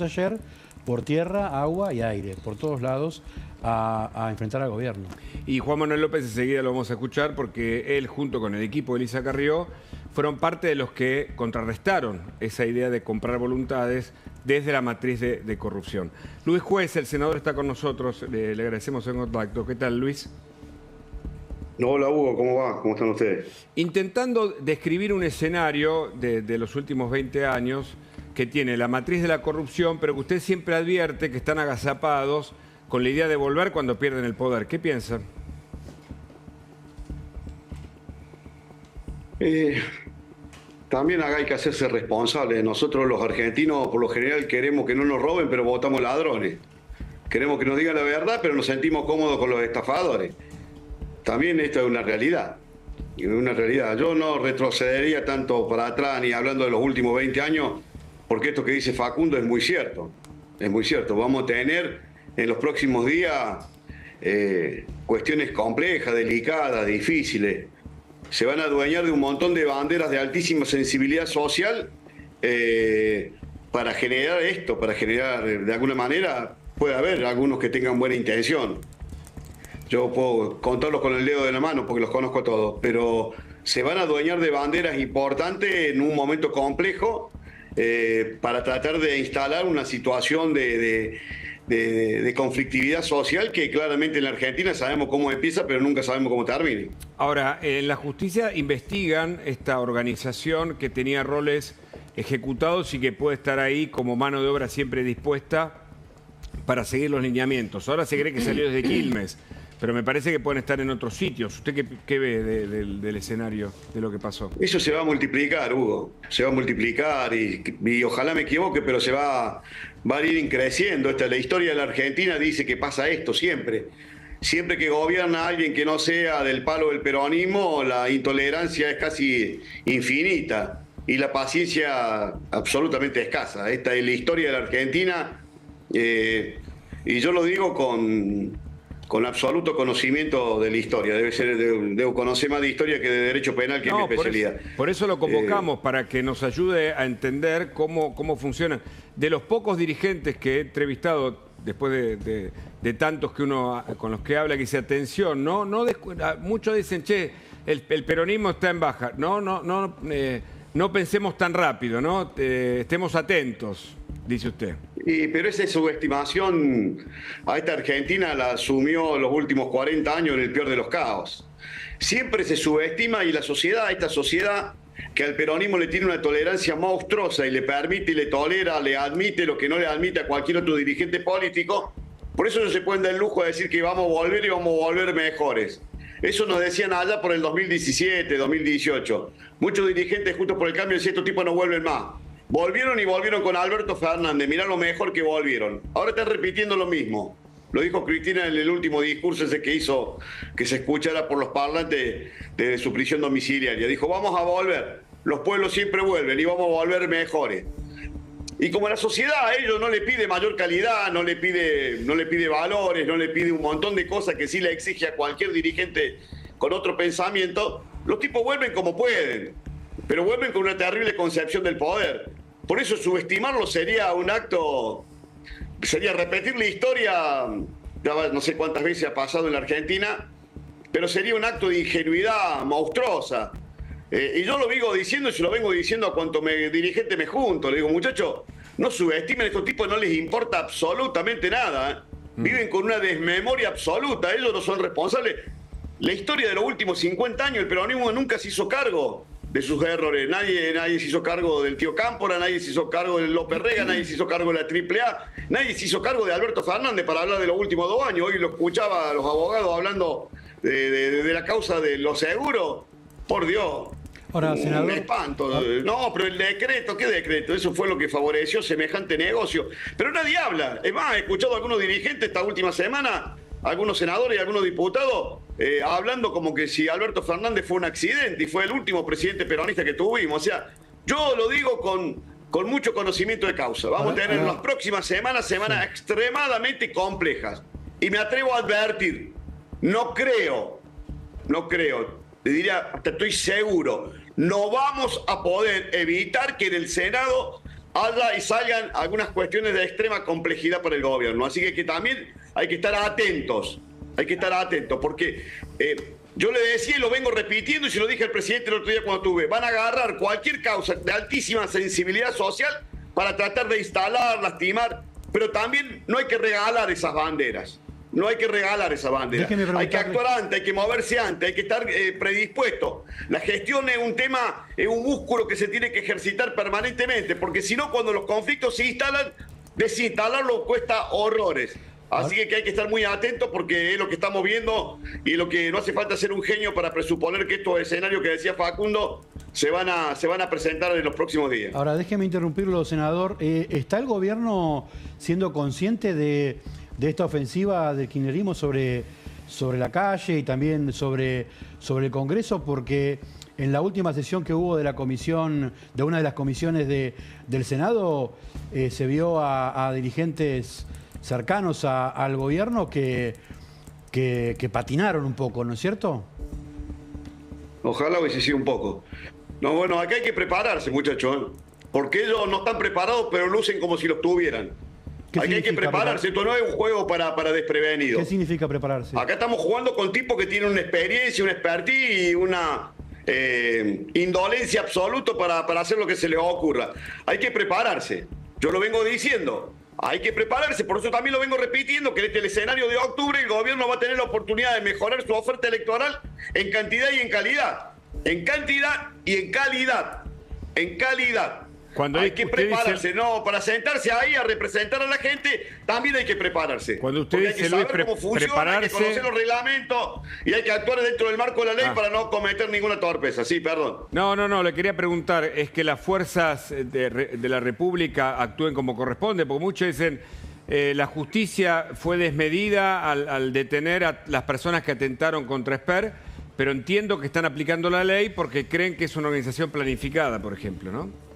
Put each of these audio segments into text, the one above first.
ayer por tierra, agua y aire, por todos lados, a enfrentar al gobierno. Y Juan Manuel López enseguida lo vamos a escuchar porque él, junto con el equipo de Elisa Carrió, fueron parte de los que contrarrestaron esa idea de comprar voluntades desde la matriz de corrupción. Luis Juez, el senador, está con nosotros, le agradecemos el contacto. ¿Qué tal, Luis? Hola Hugo, ¿cómo va? ¿Cómo están ustedes? Intentando describir un escenario de los últimos 20 años que tiene la matriz de la corrupción, pero que usted siempre advierte que están agazapados con la idea de volver cuando pierden el poder. ¿Qué piensa? También hay que hacerse responsable. Nosotros los argentinos por lo general queremos que no nos roben, pero votamos ladrones. Queremos que nos digan la verdad, pero nos sentimos cómodos con los estafadores. También esto es una realidad. Una realidad. Yo no retrocedería tanto para atrás ni hablando de los últimos 20 años, porque esto que dice Facundo es muy cierto. Es muy cierto. Vamos a tener en los próximos días cuestiones complejas, delicadas, difíciles. Se van a adueñar de un montón de banderas de altísima sensibilidad social para generar esto, para generar, de alguna manera, puede haber algunos que tengan buena intención. Yo puedo contarlos con el dedo de la mano porque los conozco a todos, pero se van a adueñar de banderas importantes en un momento complejo para tratar de instalar una situación de conflictividad social que claramente en la Argentina sabemos cómo empieza, pero nunca sabemos cómo termina. Ahora, en la justicia investigan esta organización que tenía roles ejecutados y que puede estar ahí como mano de obra siempre dispuesta para seguir los lineamientos. Ahora se cree que salió desde Quilmes, pero me parece que pueden estar en otros sitios. ¿Usted qué ve del escenario, de lo que pasó? Eso se va a multiplicar, Hugo. Se va a multiplicar y ojalá me equivoque, pero va a ir creciendo. La historia de la Argentina dice que pasa esto siempre. Siempre que gobierna alguien que no sea del palo del peronismo, la intolerancia es casi infinita y la paciencia absolutamente escasa. Esta es la historia de la Argentina y yo lo digo con absoluto conocimiento de la historia. Debo conocer más de historia que de derecho penal, que es mi especialidad. Por eso lo convocamos, para que nos ayude a entender cómo funcionan. De los pocos dirigentes que he entrevistado, después de tantos que uno con los que habla, que dice atención, muchos dicen, che, el peronismo está en baja. No pensemos tan rápido, ¿no? Estemos atentos, dice usted. Pero esa subestimación a esta Argentina la asumió los últimos 40 años en el peor de los caos. Siempre se subestima y esta sociedad que al peronismo le tiene una tolerancia monstruosa y le permite y le tolera, le admite lo que no le admite a cualquier otro dirigente político, por eso no se pueden dar el lujo de decir que vamos a volver y vamos a volver mejores. Eso nos decían allá por el 2017, 2018. Muchos dirigentes Juntos por el Cambio decían, estos tipos no vuelven más. Volvieron y volvieron con Alberto Fernández. Mirá lo mejor que volvieron. Ahora están repitiendo lo mismo. Lo dijo Cristina en el último discurso ese que hizo que se escuchara por los parlantes de su prisión domiciliaria. Dijo, vamos a volver. Los pueblos siempre vuelven y vamos a volver mejores. Y como la sociedad a ellos no le pide mayor calidad, no le pide valores, no le pide un montón de cosas que sí le exige a cualquier dirigente con otro pensamiento, los tipos vuelven como pueden, pero vuelven con una terrible concepción del poder. Por eso subestimarlo sería un acto, sería repetir la historia, no sé cuántas veces ha pasado en la Argentina, pero sería un acto de ingenuidad monstruosa. Y yo lo vengo diciendo y se lo vengo diciendo a cuanto dirigente me junto. Le digo, muchachos, no subestimen, a estos tipos no les importa absolutamente nada. Viven con una desmemoria absoluta, ellos no son responsables. La historia de los últimos 50 años, el peronismo nunca se hizo cargo de sus errores. Nadie se hizo cargo del tío Cámpora, nadie se hizo cargo de López Rega, nadie se hizo cargo de la AAA, nadie se hizo cargo de Alberto Fernández para hablar de los últimos 2 años. Hoy lo escuchaba a los abogados hablando de la causa de los seguros. Por Dios. Ahora, senador... Me espanto. No, pero el decreto, ¿qué decreto? Eso fue lo que favoreció semejante negocio. Pero nadie habla. Es más, he escuchado a algunos dirigentes esta última semana, algunos senadores y algunos diputados, hablando como que si Alberto Fernández fue un accidente y fue el último presidente peronista que tuvimos. O sea, yo lo digo con mucho conocimiento de causa. Vamos a tener en las próximas semanas extremadamente complejas. Y me atrevo a advertir, no creo, te diría, hasta estoy seguro, no vamos a poder evitar que en el Senado haya y salgan algunas cuestiones de extrema complejidad para el gobierno. Así que también hay que estar atentos, porque yo le decía y lo vengo repitiendo y se lo dije al presidente el otro día cuando tuve, van a agarrar cualquier causa de altísima sensibilidad social para tratar de instalar, lastimar, pero también no hay que regalar esas banderas. No hay que regalar esa bandera. Hay que actuar antes, hay que moverse antes, hay que estar predispuesto. La gestión es un tema, es un músculo que se tiene que ejercitar permanentemente, porque si no, cuando los conflictos se instalan, desinstalarlo cuesta horrores. Así que hay que estar muy atentos porque es lo que estamos viendo y lo que no hace falta ser un genio para presuponer que estos escenarios que decía Facundo se van a presentar en los próximos días. Ahora, déjeme interrumpirlo, senador. ¿Está el gobierno siendo consciente de esta ofensiva del kirchnerismo sobre la calle y también sobre el Congreso? Porque en la última sesión que hubo de la comisión, de una de las comisiones del Senado, se vio a dirigentes cercanos al gobierno que patinaron un poco, ¿no es cierto? Ojalá hubiese sido un poco. No, bueno, acá hay que prepararse, muchachos, porque ellos no están preparados, pero lucen como si los tuvieran. Aquí hay que prepararse, esto no es un juego para desprevenidos. ¿Qué significa prepararse? Acá estamos jugando con tipos que tienen una experiencia, una expertise y una indolencia absoluta para hacer lo que se les ocurra. Hay que prepararse, yo lo vengo diciendo. Hay que prepararse, por eso también lo vengo repitiendo, que en este escenario de octubre el gobierno va a tener la oportunidad de mejorar su oferta electoral en cantidad y en calidad. En cantidad y en calidad. En calidad. Cuando hay que prepararse, no, para sentarse ahí a representar a la gente, también hay que prepararse. Cuando usted dice, hay que saber cómo funciona, hay que conocer los reglamentos y hay que actuar dentro del marco de la ley para no cometer ninguna torpeza. Sí, perdón. No, le quería preguntar, ¿es que las fuerzas de la República actúen como corresponde? Porque muchos dicen, la justicia fue desmedida al detener a las personas que atentaron contra Esper, pero entiendo que están aplicando la ley porque creen que es una organización planificada, por ejemplo, ¿no?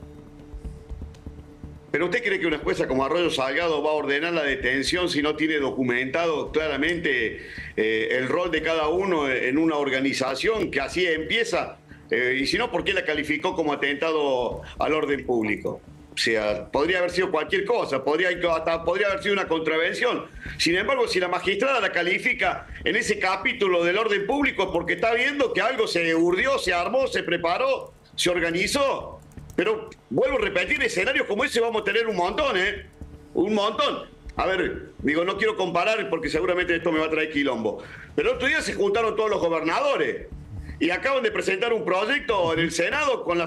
¿Pero usted cree que una jueza como Arroyo Salgado va a ordenar la detención si no tiene documentado claramente el rol de cada uno en una organización que así empieza? Y si no, ¿por qué la calificó como atentado al orden público? O sea, podría haber sido cualquier cosa, podría haber sido una contravención. Sin embargo, si la magistrada la califica en ese capítulo del orden público porque está viendo que algo se urdió, se armó, se preparó, se organizó. Pero vuelvo a repetir, escenarios como ese vamos a tener un montón, ¿eh? Un montón. A ver, digo, no quiero comparar porque seguramente esto me va a traer quilombo. Pero el otro día se juntaron todos los gobernadores y acaban de presentar un proyecto en el Senado con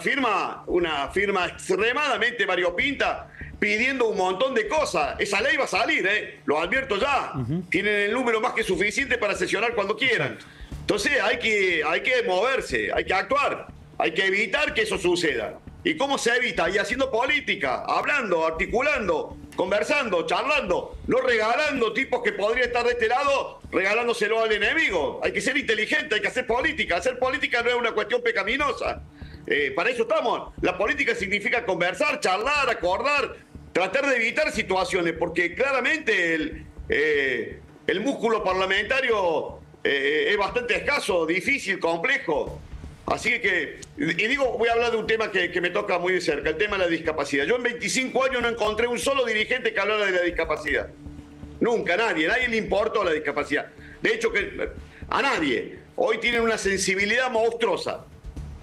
una firma extremadamente variopinta, pidiendo un montón de cosas. Esa ley va a salir, lo advierto ya. Tienen el número más que suficiente para sesionar cuando quieran. Entonces hay que moverse, hay que actuar, hay que evitar que eso suceda. ¿Y cómo se evita? Y haciendo política, hablando, articulando, conversando, charlando, no regalando tipos que podrían estar de este lado, regalándoselo al enemigo. Hay que ser inteligente, hay que hacer política. Hacer política no es una cuestión pecaminosa. Para eso estamos. La política significa conversar, charlar, acordar, tratar de evitar situaciones, porque claramente el músculo parlamentario es bastante escaso, difícil, complejo. Así que, voy a hablar de un tema que me toca muy de cerca, el tema de la discapacidad. Yo en 25 años no encontré un solo dirigente que hablara de la discapacidad. Nunca, nadie le importó la discapacidad. De hecho, a nadie. Hoy tienen una sensibilidad monstruosa.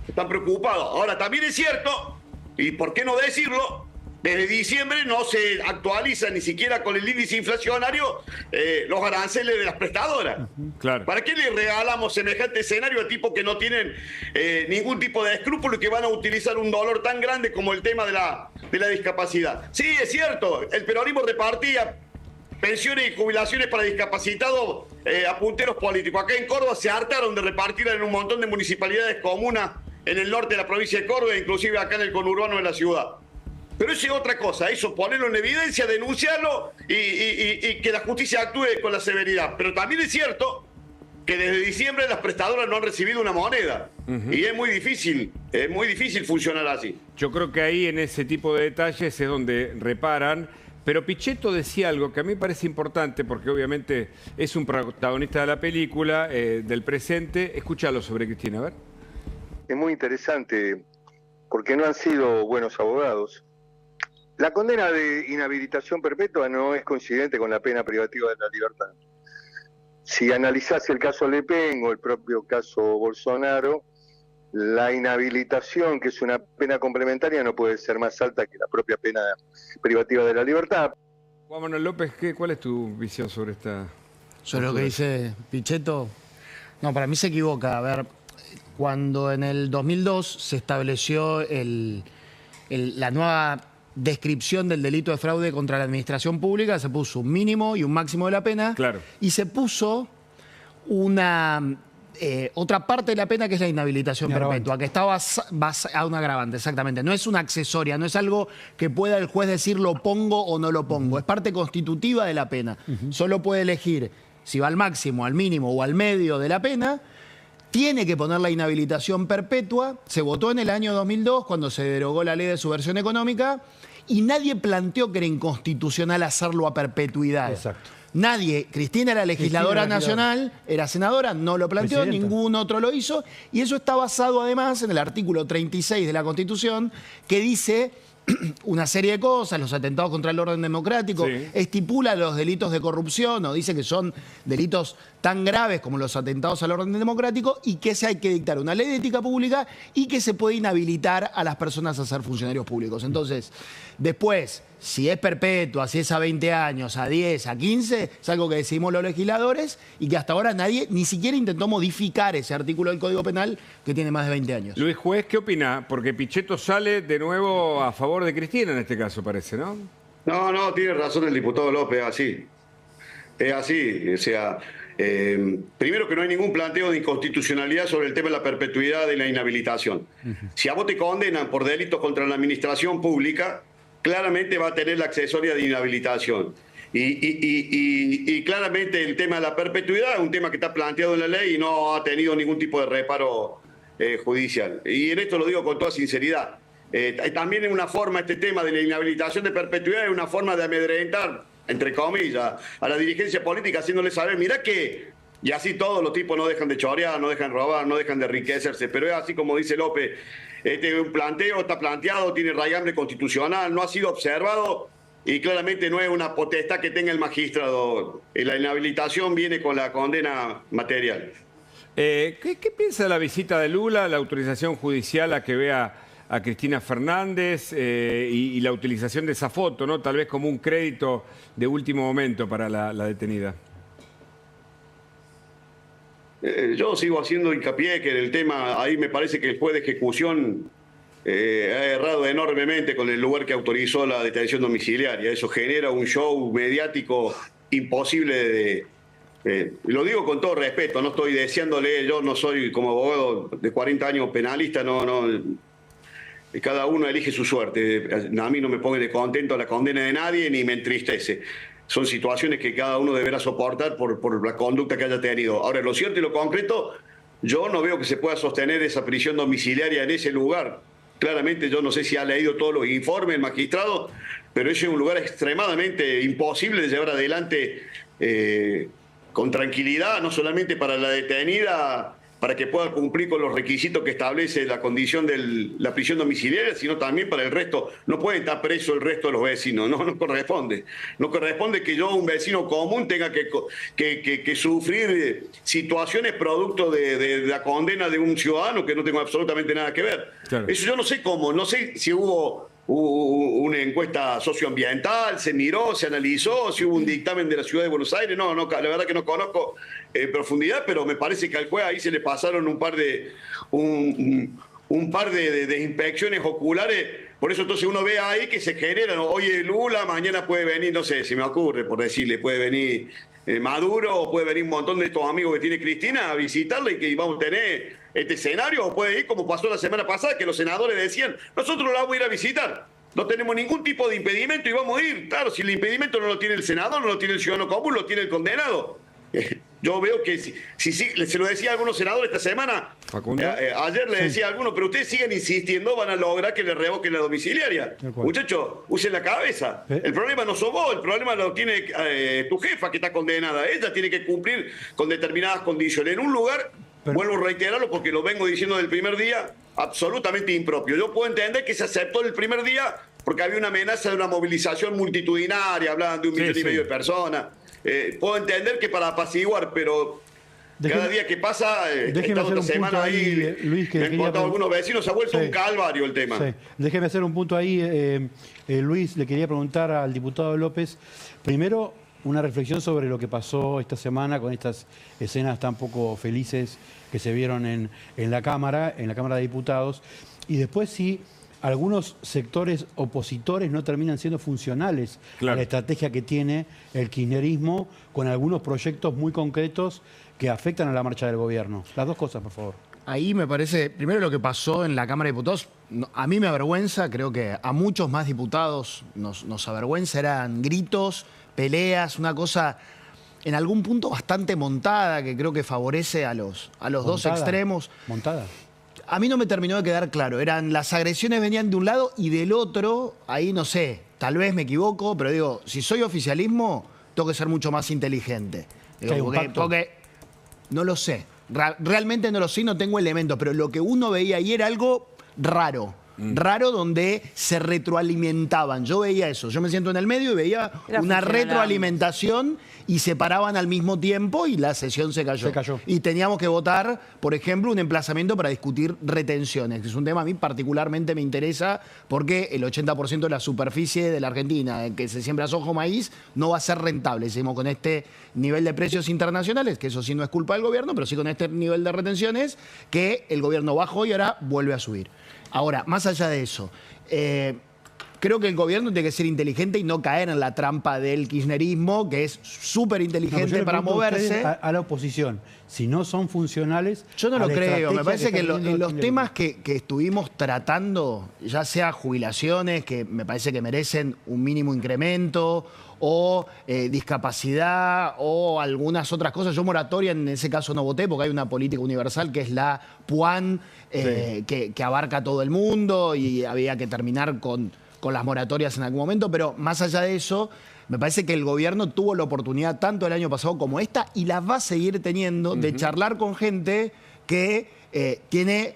Están preocupados. Ahora, también es cierto, y por qué no decirlo, desde diciembre no se actualiza ni siquiera con el índice inflacionario los aranceles de las prestadoras. Claro. ¿Para qué le regalamos semejante escenario a tipos que no tienen ningún tipo de escrúpulo y que van a utilizar un dolor tan grande como el tema de la discapacidad? Sí, es cierto, el peronismo repartía pensiones y jubilaciones para discapacitados a punteros políticos. Acá en Córdoba se hartaron de repartir en un montón de municipalidades comunas en el norte de la provincia de Córdoba, inclusive acá en el conurbano de la ciudad. Pero eso es otra cosa, eso ponerlo en evidencia, denunciarlo y que la justicia actúe con la severidad. Pero también es cierto que desde diciembre las prestadoras no han recibido una moneda. Y es muy difícil funcionar así. Yo creo que ahí en ese tipo de detalles es donde reparan. Pero Pichetto decía algo que a mí me parece importante porque obviamente es un protagonista de la película, del presente. Escúchalo sobre Cristina, a ver. Es muy interesante porque no han sido buenos abogados. La condena de inhabilitación perpetua no es coincidente con la pena privativa de la libertad. Si analizás el caso Le Pen o el propio caso Bolsonaro, la inhabilitación, que es una pena complementaria, no puede ser más alta que la propia pena privativa de la libertad. Juan Manuel López, ¿cuál es tu visión sobre esta? Sobre lo que dice Pichetto, no, para mí se equivoca. A ver, cuando en el 2002 se estableció la nueva descripción del delito de fraude contra la administración pública, se puso un mínimo y un máximo de la pena. Claro. Y se puso otra parte de la pena, que es la inhabilitación perpetua, que está basada a un agravante, exactamente. No es una accesoria, no es algo que pueda el juez decir lo pongo o no lo pongo. Es parte constitutiva de la pena. Solo puede elegir si va al máximo, al mínimo o al medio de la pena. Tiene que poner la inhabilitación perpetua. Se votó en el año 2002, cuando se derogó la ley de subversión económica, y nadie planteó que era inconstitucional hacerlo a perpetuidad. Exacto. Nadie. Cristina era legisladora nacional, era senadora, no lo planteó, ningún otro lo hizo, y eso está basado además en el artículo 36 de la Constitución, que dice una serie de cosas, los atentados contra el orden democrático, estipula los delitos de corrupción, o dice que son delitos tan graves como los atentados al orden democrático, y que se hay que dictar una ley de ética pública y que se puede inhabilitar a las personas a ser funcionarios públicos. Entonces, después, si es perpetua, si es a 20 años, a 10, a 15, es algo que decidimos los legisladores y que hasta ahora nadie ni siquiera intentó modificar ese artículo del Código Penal que tiene más de 20 años. Luis Juez, ¿qué opina? Porque Pichetto sale de nuevo a favor de Cristina en este caso, parece, ¿no? No, tiene razón el diputado López, es así. Es así, o sea, primero que no hay ningún planteo de inconstitucionalidad sobre el tema de la perpetuidad de la inhabilitación. Si a vos te condenan por delitos contra la administración pública, claramente va a tener la accesoria de inhabilitación. Y claramente el tema de la perpetuidad es un tema que está planteado en la ley y no ha tenido ningún tipo de reparo judicial. Y en esto lo digo con toda sinceridad. También es una forma, este tema de la inhabilitación de perpetuidad es una forma de amedrentar, entre comillas, a la dirigencia política, haciéndole saber, mirá que, y así todos los tipos no dejan de chorear, no dejan de robar, no dejan de enriquecerse, pero es así como dice López, un planteo está planteado, tiene raigambre constitucional, no ha sido observado y claramente no es una potestad que tenga el magistrado. La inhabilitación viene con la condena material. ¿Qué piensa de la visita de Lula, la autorización judicial a que vea a Cristina Fernández y la utilización de esa foto, ¿no? Tal vez como un crédito de último momento para la detenida? Yo sigo haciendo hincapié que en el tema, ahí me parece que el juez de ejecución ha errado enormemente con el lugar que autorizó la detención domiciliaria. Eso genera un show mediático imposible lo digo con todo respeto, no estoy deseándole, yo no soy como abogado de 40 años penalista, cada uno elige su suerte. A mí no me pone de contento la condena de nadie ni me entristece. Son situaciones que cada uno deberá soportar por la conducta que haya tenido. Ahora, lo cierto y lo concreto, yo no veo que se pueda sostener esa prisión domiciliaria en ese lugar. Claramente, yo no sé si ha leído todos los informes el magistrado, pero ese es un lugar extremadamente imposible de llevar adelante con tranquilidad, no solamente para la detenida, para que pueda cumplir con los requisitos que establece la condición de la prisión domiciliaria, sino también para el resto. No pueden estar presos el resto de los vecinos, no corresponde. No corresponde que yo, un vecino común, tenga que sufrir situaciones producto de la condena de un ciudadano que no tengo absolutamente nada que ver. Claro. Eso yo no sé cómo, no sé si hubo una encuesta socioambiental, se miró, se analizó, si hubo un dictamen de la Ciudad de Buenos Aires, la verdad que no conozco en profundidad, pero me parece que al juez ahí se le pasaron un par de inspecciones oculares. Por eso entonces uno ve ahí que se generan, oye, Lula, mañana puede venir, no sé, si me ocurre, por decirle, puede venir Maduro, o puede venir un montón de estos amigos que tiene Cristina a visitarle y que vamos a tener este escenario, o puede ir como pasó la semana pasada, que los senadores decían, nosotros la vamos a ir a visitar, no tenemos ningún tipo de impedimento y vamos a ir. Claro, si el impedimento no lo tiene el senador, no lo tiene el ciudadano común, lo tiene el condenado. Yo veo que si se lo decía a algunos senadores esta semana, ayer le decía a algunos, pero ustedes siguen insistiendo, van a lograr que le revoquen la domiciliaria. Muchachos, usen la cabeza. El problema no sos vos, el problema lo tiene tu jefa que está condenada. Ella tiene que cumplir con determinadas condiciones. En un lugar, vuelvo a reiterarlo porque lo vengo diciendo del primer día, absolutamente impropio. Yo puedo entender que se aceptó el primer día porque había una amenaza de una movilización multitudinaria, hablaban de 1,5 millones de personas. Puedo entender que para apaciguar, pero cada día que pasa, esta otra semana ahí, Luis, me han contado algunos vecinos, se ha vuelto un calvario el tema. Sí. Déjeme hacer un punto ahí, Luis, le quería preguntar al diputado López, primero, una reflexión sobre lo que pasó esta semana con estas escenas tan poco felices que se vieron en la Cámara de Diputados, y después si algunos sectores opositores no terminan siendo funcionales a la estrategia que tiene el kirchnerismo con algunos proyectos muy concretos que afectan a la marcha del gobierno. Las dos cosas, por favor. Ahí me parece, primero lo que pasó en la Cámara de Diputados, a mí me avergüenza, creo que a muchos más diputados nos avergüenza, eran gritos, peleas, una cosa en algún punto bastante montada, que creo que favorece a los dos extremos. Montada. A mí no me terminó de quedar claro, las agresiones venían de un lado y del otro, ahí no sé, tal vez me equivoco, pero digo, si soy oficialismo, tengo que ser mucho más inteligente. Digo, porque no lo sé, realmente no lo sé, no tengo elementos, pero lo que uno veía ahí era algo raro. Raro, donde se retroalimentaban. Yo veía eso, yo me siento en el medio y veía una retroalimentación y se paraban al mismo tiempo y la sesión se cayó. Y teníamos que votar, por ejemplo, un emplazamiento para discutir retenciones, que es un tema a mí particularmente me interesa porque el 80% de la superficie de la Argentina, en que se siembra soja o maíz, no va a ser rentable. Seguimos con este nivel de precios internacionales, que eso sí no es culpa del gobierno, pero sí con este nivel de retenciones que el gobierno bajó y ahora vuelve a subir. Ahora, más allá de eso, creo que el gobierno tiene que ser inteligente y no caer en la trampa del kirchnerismo, que es súper inteligente para moverse. A la oposición, si no son funcionales... Yo no lo creo, me parece que en los temas que estuvimos tratando, ya sea jubilaciones, que me parece que merecen un mínimo incremento, o discapacidad, o algunas otras cosas. Yo moratoria en ese caso no voté, porque hay una política universal que es la PUAN, que abarca todo el mundo, y había que terminar con las moratorias en algún momento, pero más allá de eso, me parece que el gobierno tuvo la oportunidad tanto el año pasado como esta, y la va a seguir teniendo, de charlar con gente que tiene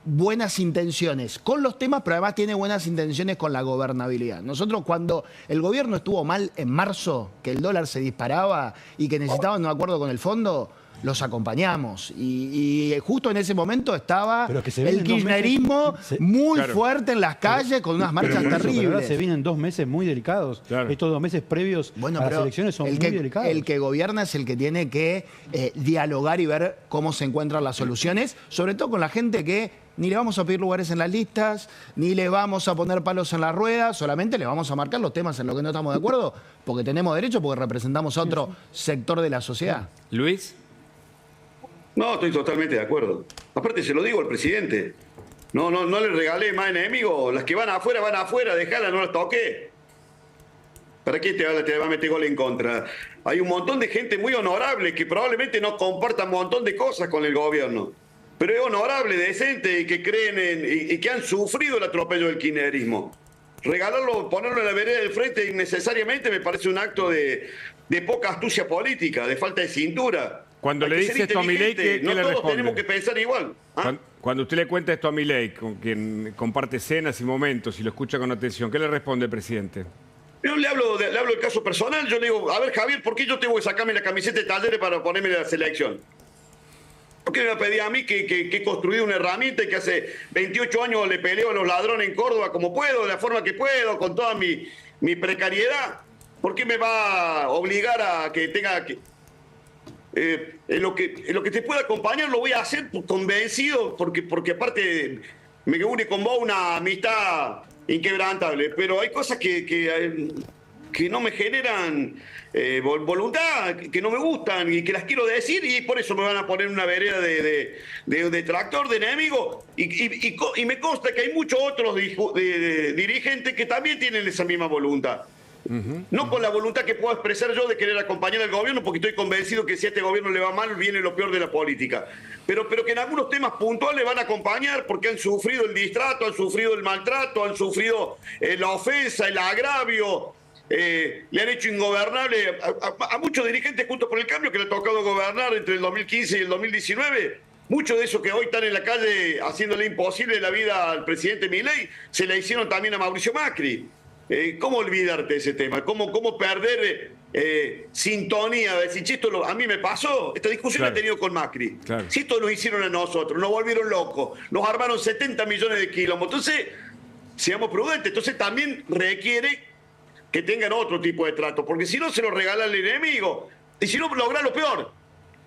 buenas intenciones con los temas, pero además tiene buenas intenciones con la gobernabilidad. Nosotros, cuando el gobierno estuvo mal en marzo, que el dólar se disparaba y que necesitaban un acuerdo con el fondo, los acompañamos. Y justo en ese momento estaba el kirchnerismo muy fuerte en las calles, con unas marchas terribles. Pero ahora se vienen 2 meses muy delicados. Estos 2 meses previos a las elecciones son muy delicados. El que gobierna es el que tiene que dialogar y ver cómo se encuentran las soluciones, sobre todo con la gente que ni le vamos a pedir lugares en las listas, ni le vamos a poner palos en las ruedas, solamente le vamos a marcar los temas en los que no estamos de acuerdo, porque tenemos derecho, porque representamos a otro sector de la sociedad. Luis. No, estoy totalmente de acuerdo. Aparte se lo digo al presidente. No le regalé más enemigos. Las que van afuera, dejala, no las toqué. ¿Para qué te va a meter gol en contra? Hay un montón de gente muy honorable que probablemente no comparta un montón de cosas con el gobierno. Pero es honorable, decente y que creen y que han sufrido el atropello del kirchnerismo. Regalarlo, ponerlo en la vereda del frente innecesariamente me parece un acto de poca astucia política, de falta de cintura. Cuando le dice esto a Milei, ¿qué le responde? No todos tenemos que pensar igual. Cuando usted le cuenta esto a Milei, con quien comparte escenas y momentos y lo escucha con atención, ¿qué le responde el presidente? Yo le hablo del caso personal, yo le digo, a ver Javier, ¿por qué yo tengo que sacarme la camiseta de Talleres para ponerme en la selección? ¿Por qué me pedía a mí que he construido una herramienta y que hace 28 años le peleo a los ladrones en Córdoba como puedo, de la forma que puedo, con toda mi precariedad? ¿Por qué me va a obligar a que tenga que... en lo que te pueda acompañar lo voy a hacer convencido, porque aparte me une con vos una amistad inquebrantable, pero hay cosas que no me generan voluntad, que no me gustan y que las quiero decir, y por eso me van a poner una vereda de detractor, de enemigo, y me consta que hay muchos otros dirigentes que también tienen esa misma voluntad. No con la voluntad que puedo expresar yo de querer acompañar al gobierno, porque estoy convencido que si a este gobierno le va mal, viene lo peor de la política. Pero que en algunos temas puntuales van a acompañar porque han sufrido el distrato, han sufrido el maltrato, han sufrido la ofensa, el agravio. Le han hecho ingobernable a muchos dirigentes Juntos por el Cambio, que le ha tocado gobernar entre el 2015 y el 2019. Muchos de esos que hoy están en la calle haciéndole imposible la vida al presidente Milei, se la hicieron también a Mauricio Macri. ¿Cómo olvidarte de ese tema? ¿Cómo perder sintonía? Decir, che, a mí me pasó, esta discusión la he tenido con Macri. Claro. Si esto lo hicieron a nosotros, nos volvieron locos, nos armaron 70 millones de kilómetros. Entonces, seamos prudentes. Entonces también requiere que tengan otro tipo de trato, porque si no se lo regala al enemigo. Y si no, logra lo peor,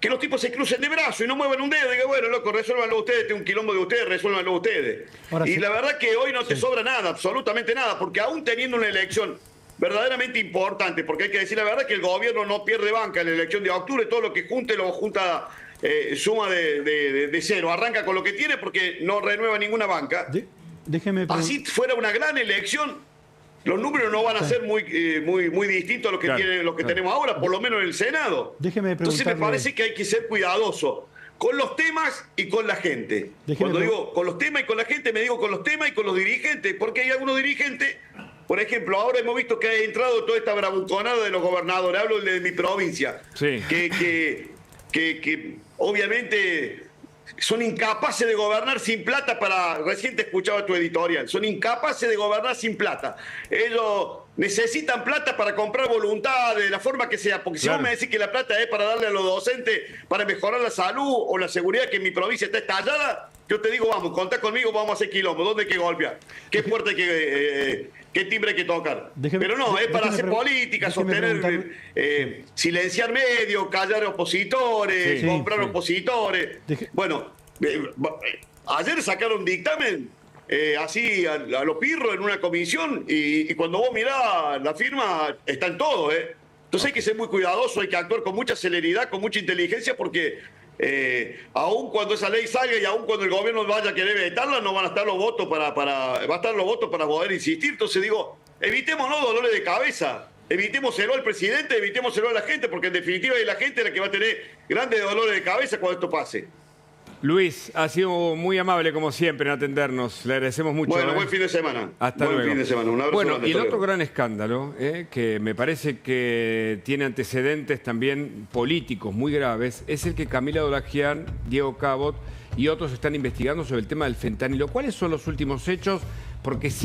que los tipos se crucen de brazos y no muevan un dedo y digan, bueno, loco, resuélvanlo ustedes, tengo un quilombo de ustedes, resuélvanlo ustedes. Ahora, y sí. la verdad que hoy no te sobra nada, absolutamente nada, porque aún teniendo una elección verdaderamente importante, porque hay que decir la verdad que el gobierno no pierde banca en la elección de octubre, todo lo que junte lo junta, suma de cero, arranca con lo que tiene porque no renueva ninguna banca. Déjeme Así fuera una gran elección, los números no van a ser muy distintos a los que, tenemos ahora, por lo menos en el Senado. Déjeme Entonces me parece que hay que ser cuidadoso con los temas y con la gente. Cuando digo con los temas y con la gente, me digo con los temas y con los dirigentes, porque hay algunos dirigentes, por ejemplo, ahora hemos visto que ha entrado toda esta bravuconada de los gobernadores, hablo de mi provincia, sí. que obviamente son incapaces de gobernar sin plata para... Recién te escuchaba tu editorial. Son incapaces de gobernar sin plata. Ellos necesitan plata para comprar voluntad de la forma que sea. Porque si vos me decís que la plata es para darle a los docentes para mejorar la salud o la seguridad, que en mi provincia está estallada, yo te digo, vamos, contá conmigo, vamos a hacer quilombo. ¿Dónde hay que golpear? ¿Qué puerta hay que... ¿Qué timbre hay que tocar? Pero no, es para hacer política, sostener, silenciar medios, callar opositores, comprar opositores. Bueno, ayer sacaron dictamen así a los pirros en una comisión y cuando vos mirás la firma, están todos. Entonces hay que ser muy cuidadoso, hay que actuar con mucha celeridad, con mucha inteligencia, porque aun cuando esa ley salga y aun cuando el gobierno vaya a querer vetarla, no van a estar los votos va a estar los votos para poder insistir. Entonces digo, evitémonos dolores de cabeza, evitémoselo al presidente, evitémoselo a la gente, porque en definitiva es la gente la que va a tener grandes dolores de cabeza cuando esto pase. Luis, ha sido muy amable como siempre en atendernos. Le agradecemos mucho. Bueno, buen fin de semana. Hasta luego. Buen fin de semana. Un abrazo. Bueno, y el otro gran escándalo, que me parece que tiene antecedentes también políticos muy graves, es el que Camila Dolagian, Diego Cabot y otros están investigando sobre el tema del fentanilo. ¿Cuáles son los últimos hechos? Porque sí